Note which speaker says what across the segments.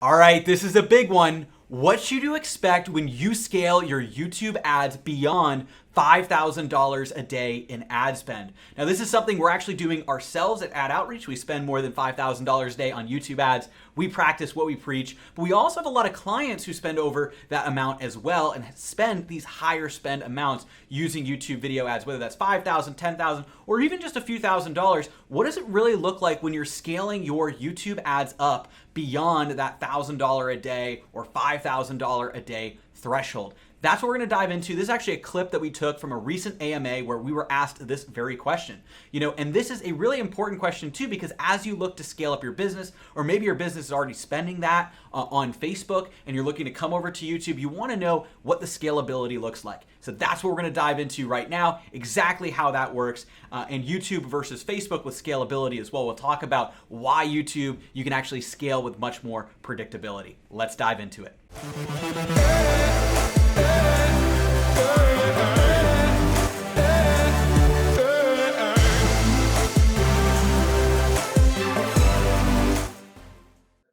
Speaker 1: All right, this is a big one. What should you expect when you scale your YouTube ads beyond $5,000 a day in ad spend? Now, this is something we're actually doing ourselves at Ad Outreach. We spend more than $5,000 a day on YouTube ads. We practice what we preach, but we also have a lot of clients who spend over that amount as well and spend these higher spend amounts using YouTube video ads, whether that's $5,000, $10,000, or even just a few $1,000s. What does it really look like when you're scaling your YouTube ads up beyond that $1,000 a day or $5,000 a day threshold? That's what we're going to dive into. This is actually a clip that we took from a recent AMA where we were asked this very question. And this is a really important question too, because as you look to scale up your business, or maybe your business is already spending that on Facebook and you're looking to come over to YouTube, you want to know what the scalability looks like. So that's what we're going to dive into right now, exactly how that works, and YouTube versus Facebook with scalability as well. We'll talk about why YouTube you can actually scale with much more predictability. Let's dive into it.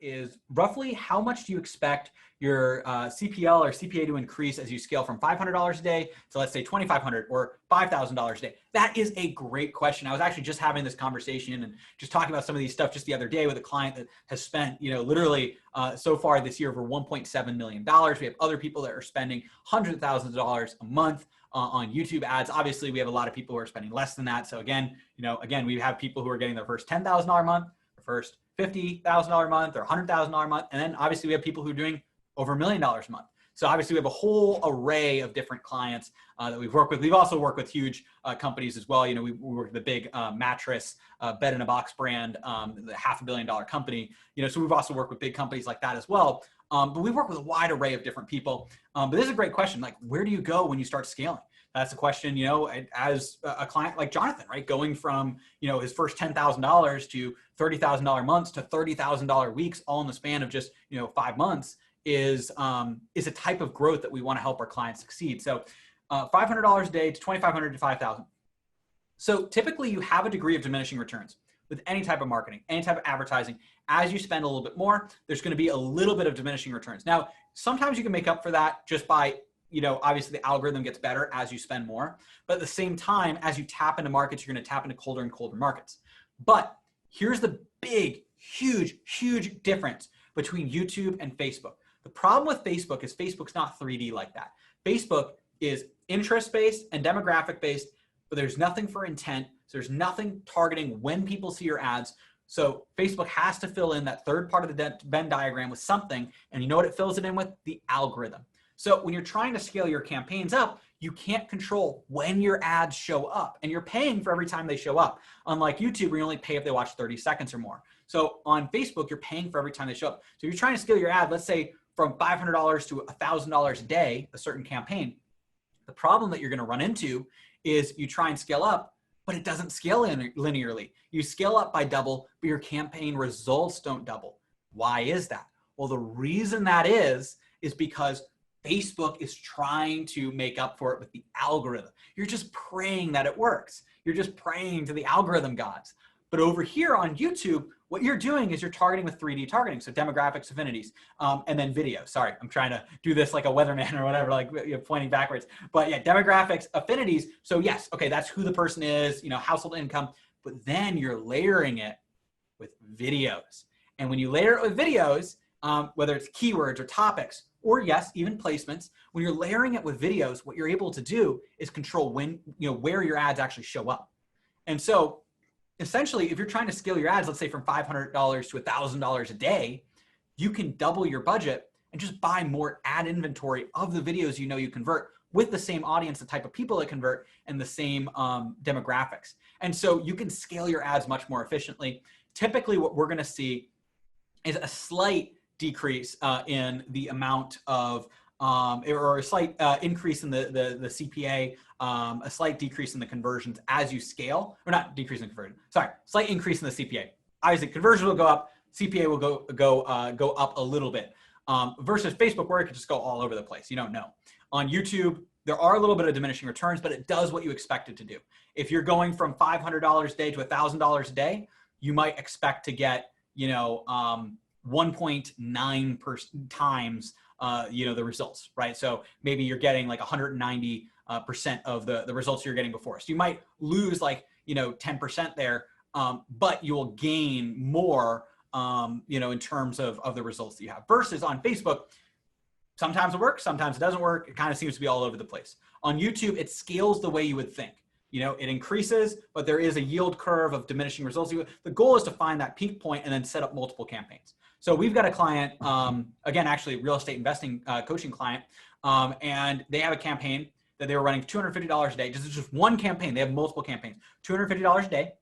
Speaker 1: Is roughly how much do you expect your CPL or CPA to increase as you scale from $500 a day to, let's say, $2,500 or $5,000 a day? That is a great question. I was actually just having this conversation and just talking about some of these stuff just the other day with a client that has spent, literally so far this year over $1.7 million. We have other people that are spending hundreds of thousands of dollars a month on YouTube ads. Obviously, we have a lot of people who are spending less than that. So again, we have people who are getting their first $10,000 a month, their first $50,000 a month or $100,000 a month. And then obviously we have people who are doing over $1 million a month. So obviously we have a whole array of different clients that we've worked with. We've also worked with huge companies as well. We work with the big mattress bed in a box brand, the $500 million company. So we've also worked with big companies like that as well. But we work with a wide array of different people. But this is a great question. Like, where do you go when you start scaling? That's a question, as a client like Jonathan, right? Going from, his first $10,000 to $30,000 months to $30,000 weeks, all in the span of just, 5 months is a type of growth that we want to help our clients succeed. So $500 a day to $2,500 to $5,000. So typically you have a degree of diminishing returns with any type of marketing, any type of advertising. As you spend a little bit more, there's going to be a little bit of diminishing returns. Now, sometimes you can make up for that just by obviously the algorithm gets better as you spend more, but at the same time, as you tap into markets, you're going to tap into colder and colder markets. But here's the big, huge, huge difference between YouTube and Facebook. The problem with Facebook is Facebook's not 3D like that. Facebook is interest-based and demographic-based, but there's nothing for intent. So there's nothing targeting when people see your ads. So Facebook has to fill in that third part of the Venn diagram with something. And you know what it fills it in with? The algorithm. So when you're trying to scale your campaigns up, you can't control when your ads show up, and you're paying for every time they show up. Unlike YouTube, where you only pay if they watch 30 seconds or more. So on Facebook, you're paying for every time they show up. So if you're trying to scale your ad, let's say from $500 to $1,000 a day, a certain campaign, the problem that you're going to run into is you try and scale up, but it doesn't scale linearly. You scale up by double, but your campaign results don't double. Why is that? Well, the reason that is because Facebook is trying to make up for it with the algorithm. You're just praying that it works. You're just praying to the algorithm gods. But over here on YouTube, what you're doing is you're targeting with 3D targeting, so demographics, affinities, and then video. Sorry, I'm trying to do this like a weatherman or whatever, like pointing backwards. But yeah, demographics, affinities. So yes, okay, that's who the person is, household income. But then you're layering it with videos. And when you layer it with videos, whether it's keywords or topics, or yes, even placements, when you're layering it with videos, what you're able to do is control when, where your ads actually show up. And so essentially, if you're trying to scale your ads, let's say from $500 to $1,000 a day, you can double your budget and just buy more ad inventory of the videos you convert with the same audience, the type of people that convert, and the same demographics. And so you can scale your ads much more efficiently. Typically, what we're going to see is a slight decrease in the amount of, or a slight increase in the CPA, a slight decrease in the conversions as you scale, or not decrease in conversion, sorry, slight increase in the CPA. Obviously, conversion will go up, CPA will go up a little bit, versus Facebook where it could just go all over the place. You don't know. On YouTube, there are a little bit of diminishing returns, but it does what you expect it to do. If you're going from $500 a day to $1,000 a day, you might expect to get, 1.9 times, the results, right? So maybe you're getting like 190% of the results you're getting before. So you might lose like, 10% there, but you will gain more, in terms of the results that you have. Versus on Facebook, sometimes it works, sometimes it doesn't work. It kind of seems to be all over the place. On YouTube, it scales the way you would think. It increases, but there is a yield curve of diminishing results. The goal is to find that peak point and then set up multiple campaigns. So we've got a client, again, actually real estate investing coaching client, and they have a campaign that they were running $250 a day. This is just one campaign. They have multiple campaigns. $250 a day,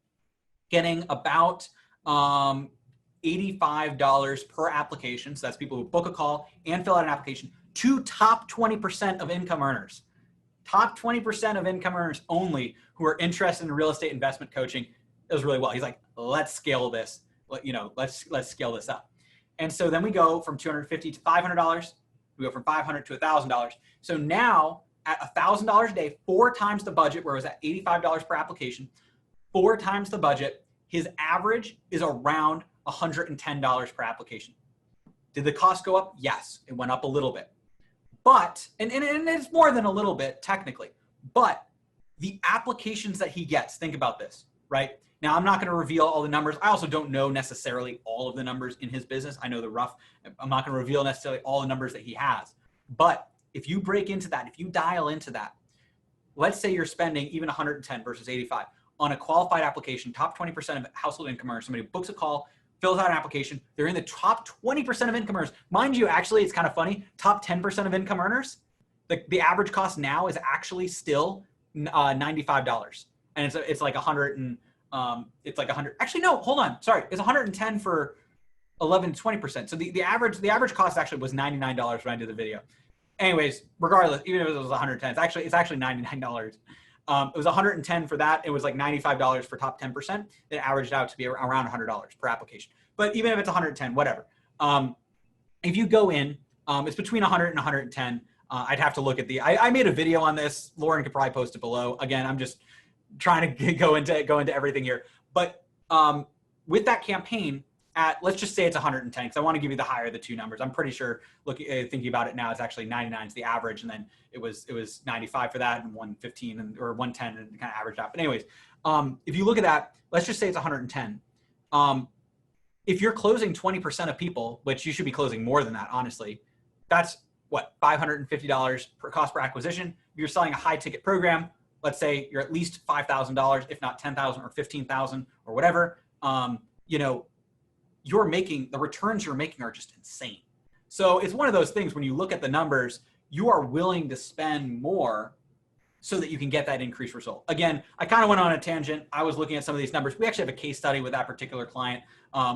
Speaker 1: getting about $85 per application. So that's people who book a call and fill out an application to top 20% of income earners. Top 20% of income earners only who are interested in real estate investment coaching. It was really well. He's like, let's scale this. Let's scale this up. And so then we go from $250 to $500. We go from $500 to $1,000. So now at $1,000 a day, 4 times the budget, where it was at $85 per application, 4 times the budget, his average is around $110 per application. Did the cost go up? Yes, it went up a little bit. But, and it's more than a little bit technically, but the applications that he gets, think about this, right? Now, I'm not going to reveal all the numbers. I also don't know necessarily all of the numbers in his business. I know the rough. I'm not going to reveal necessarily all the numbers that he has. But if you break into that, if you dial into that, let's say you're spending even 110 versus 85 on a qualified application, top 20% of household income earners, somebody books a call, fills out an application, they're in the top 20% of income earners. Mind you, actually, it's kind of funny, top 10% of income earners, the average cost now is actually still $95. And it's like 100 and it's like 100. Actually, no, hold on. Sorry. It's 110 for 11 to 20%. So the average cost actually was $99 when I did the video. Anyways, regardless, even if it was 110, it's actually $99. It was 110 for that. It was like $95 for top 10%. It averaged out to be around $100 per application. But even if it's 110, whatever. If you go in, it's between 100 and 110. I'd have to look at I made a video on this. Lauren could probably post it below. Again, I'm just trying to go into everything here. But with that campaign, let's just say it's 110, because I want to give you the higher of the two numbers. I'm pretty sure, thinking about it now, it's actually 99 is the average, and then it was 95 for that, and 115 or 110, and kind of averaged out. But anyways, if you look at that, let's just say it's 110. If you're closing 20% of people, which you should be closing more than that, honestly, that's what, $550 per cost per acquisition. If you're selling a high ticket program, let's say you're at least $5,000, if not $10,000 or $15,000 or whatever, you're making, the returns you're making are just insane. So it's one of those things, when you look at the numbers, you are willing to spend more so that you can get that increased result. Again, I kind of went on a tangent. I was looking at some of these numbers. We actually have a case study with that particular client.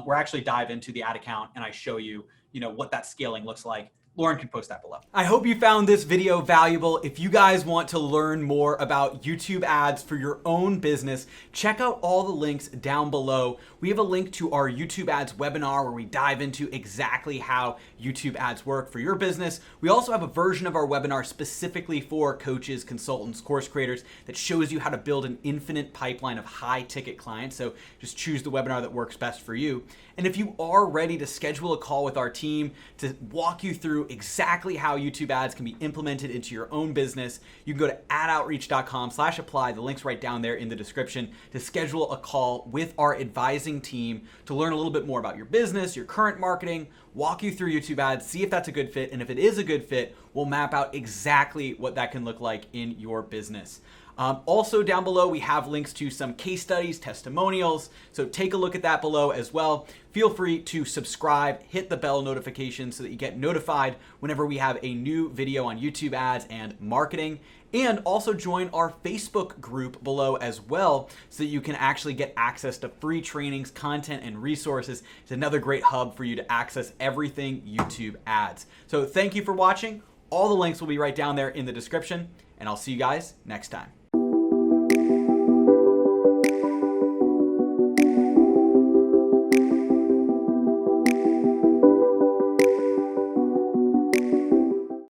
Speaker 1: We're actually dive into the ad account and I show you, what that scaling looks like. Lauren can post that below. I hope you found this video valuable. If you guys want to learn more about YouTube ads for your own business, check out all the links down below. We have a link to our YouTube ads webinar where we dive into exactly how YouTube ads work for your business. We also have a version of our webinar specifically for coaches, consultants, course creators that shows you how to build an infinite pipeline of high ticket clients. So just choose the webinar that works best for you. And if you are ready to schedule a call with our team to walk you through exactly how YouTube ads can be implemented into your own business, you can go to adoutreach.com/apply. The link's right down there in the description to schedule a call with our advising team to learn a little bit more about your business, your current marketing, walk you through YouTube ads, see if that's a good fit. And if it is a good fit, we'll map out exactly what that can look like in your business. Also down below, we have links to some case studies, testimonials. So take a look at that below as well. Feel free to subscribe, hit the bell notification so that you get notified whenever we have a new video on YouTube ads and marketing. And also join our Facebook group below as well so that you can actually get access to free trainings, content, and resources. It's another great hub for you to access everything YouTube ads. So thank you for watching. All the links will be right down there in the description, and I'll see you guys next time.